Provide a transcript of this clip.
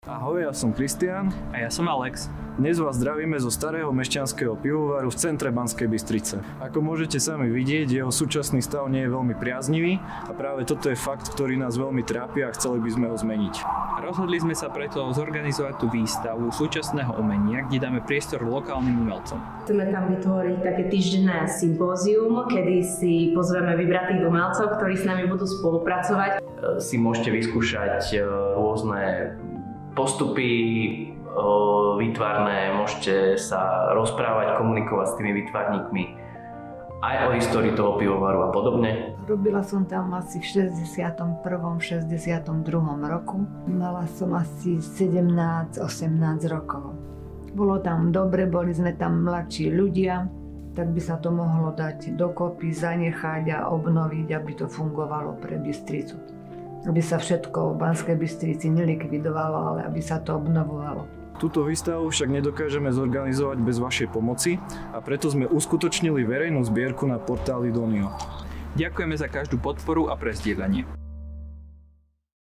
Ahoj, ja som Kristián. A ja som Alex. Dnes vás zdravíme zo starého mešťanského pivovaru v centre Banskej Bystrice. Ako môžete sami vidieť, jeho súčasný stav nie je veľmi priaznivý a práve toto je fakt, ktorý nás veľmi trápi a chceli by sme ho zmeniť. Rozhodli sme sa preto zorganizovať tú výstavu súčasného umenia, kde dáme priestor lokálnym umelcom. Chceme tam vytvoriť také týždenné sympózium, kedy si pozveme vybratých umelcov, ktorí s nami budú spolupracovať. Si môžete vyskúšať rôzne postupy výtvarné, môžete sa rozprávať, komunikovať s tými výtvarníkmi aj o histórii toho pivovaru a podobne. Robila som tam asi v 61. 62. roku. Mala som asi 17-18 rokov. Bolo tam dobre, boli sme tam mladší ľudia, tak by sa to mohlo dať dokopy, zanechať a obnoviť, aby to fungovalo pre Bystricu. Aby sa všetko v Banskej Bystrici nelikvidovalo, ale aby sa to obnovovalo. Túto výstavu však nedokážeme zorganizovať bez vašej pomoci a preto sme uskutočnili verejnú zbierku na portáli Donio. Ďakujeme za každú podporu a prezdieľanie.